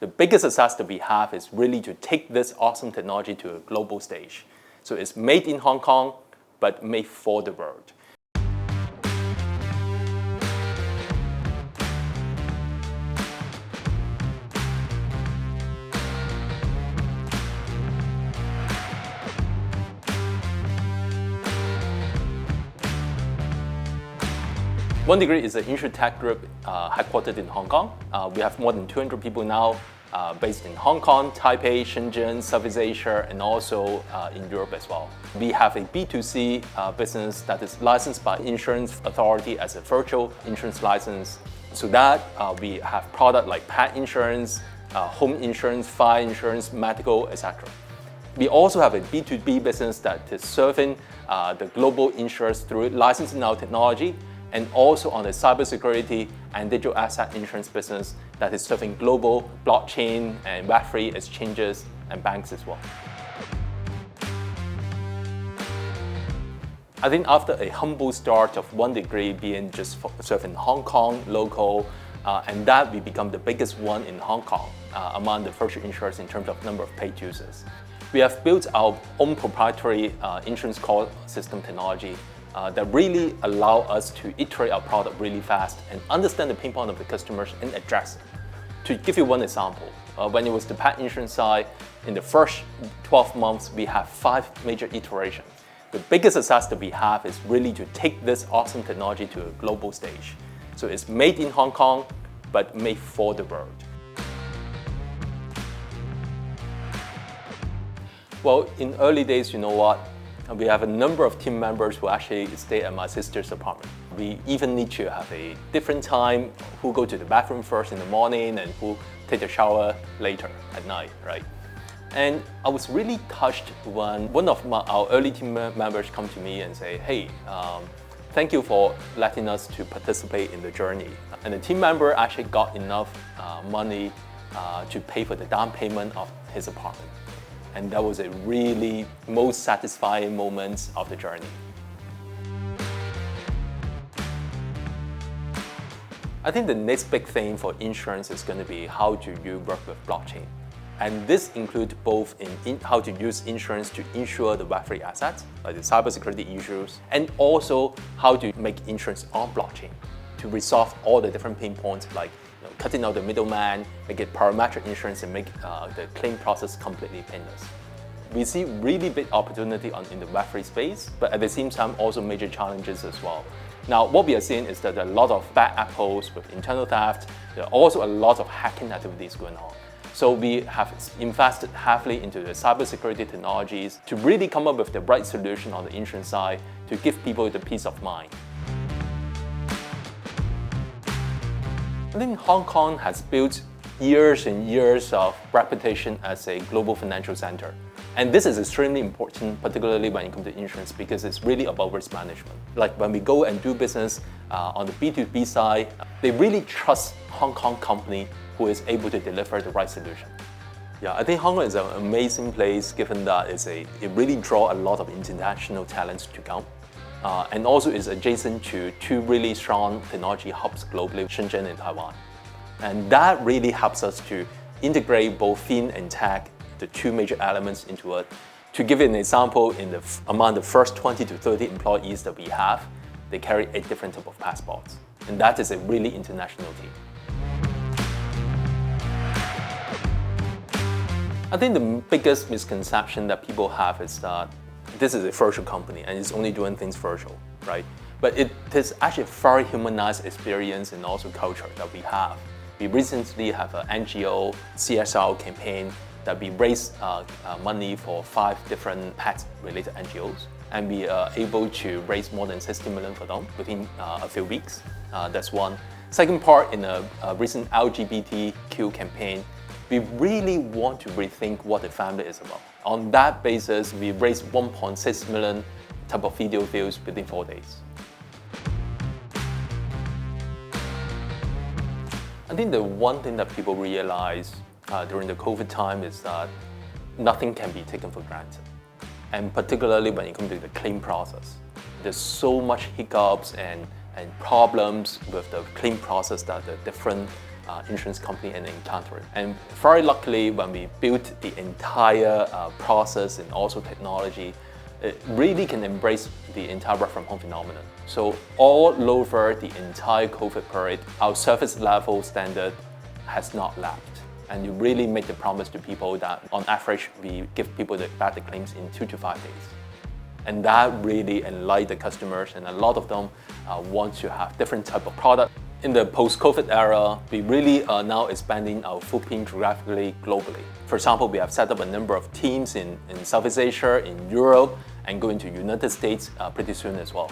The biggest success that we have is really to take this awesome technology to a global stage. So it's made in Hong Kong, but made for the world. OneDegree is an InsurTech group headquartered in Hong Kong. We have more than 200 people now based in Hong Kong, Taipei, Shenzhen, Southeast Asia, and also in Europe as well. We have a B2C business that is licensed by Insurance Authority as a virtual insurance license. So that we have products like pet insurance, home insurance, fire insurance, medical, etc. We also have a B2B business that is serving the global insurers through licensing our technology, and also on the cybersecurity and digital asset insurance business that is serving global blockchain and Web3 exchanges and banks as well. I think after a humble start of OneDegree being just serving Hong Kong local, and that we become the biggest one in Hong Kong among the virtual insurers in terms of number of paid users. We have built our own proprietary insurance call system technology that really allow us to iterate our product really fast and understand the pain point of the customers and address it. To give you one example, when it was the pet insurance side, in the first 12 months, we have 5 major iterations. The biggest success that we have is really to take this awesome technology to a global stage. So it's made in Hong Kong, but made for the world. Well, in early days, you know what? We have a number of team members who actually stay at my sister's apartment. We even need to have a different time, who go to the bathroom first in the morning and who take a shower later at night, right? And I was really touched when one of our early team members come to me and say, hey, thank you for letting us to participate in the journey. And the team member actually got enough money to pay for the down payment of his apartment. And that was a really most satisfying moment of the journey. I think the next big thing for insurance is going to be how do you work with blockchain. And this includes both in how to use insurance to insure the Web3 assets, like the cybersecurity issues, and also how to make insurance on blockchain to resolve all the different pain points like cutting out the middleman, make it parametric insurance, and make the claim process completely painless. We see really big opportunity in the Web3 space, but at the same time also major challenges as well. Now, what we are seeing is that there are a lot of bad apples with internal theft. There are also a lot of hacking activities going on. So we have invested heavily into the cybersecurity technologies to really come up with the right solution on the insurance side to give people the peace of mind. I think Hong Kong has built years and years of reputation as a global financial center. And this is extremely important, particularly when it comes to insurance, because it's really about risk management. Like when we go and do business on the B2B side, they really trust Hong Kong company who is able to deliver the right solution. Yeah, I think Hong Kong is an amazing place given that it really draws a lot of international talents to come. And also is adjacent to 2 really strong technology hubs globally, Shenzhen and Taiwan. And that really helps us to integrate both fin and tech, the 2 major elements into it. To give you an example, among the first 20 to 30 employees that we have, they carry 8 different types of passports. And that is a really international team. I think the biggest misconception that people have is that this is a virtual company and it's only doing things virtual, right? But it is actually a very humanized experience and also culture that we have. We recently have an NGO CSR campaign that we raised money for 5 different pet-related NGOs. And we are able to raise more than 60 million for them within a few weeks. That's one. Second part, in a recent LGBTQ campaign, we really want to rethink what the family is about. On that basis, we raised 1.6 million type of video views within 4 days. I think the one thing that people realize during the COVID time is that nothing can be taken for granted. And particularly when it comes to the claim process. There's so much hiccups and problems with the claim process that the different insurance company and encounter it. And very luckily, when we built the entire process and also technology, it really can embrace the entire work from home phenomenon. So all over the entire COVID period, our service level standard has not lapped. And you really make the promise to people that on average, we give people back the claims in 2 to 5 days. And that really enlightened the customers, and a lot of them want to have different type of product. In the post-COVID era, we really are now expanding our footprint geographically globally. For example, we have set up a number of teams in Southeast Asia, in Europe, and going to United States pretty soon as well.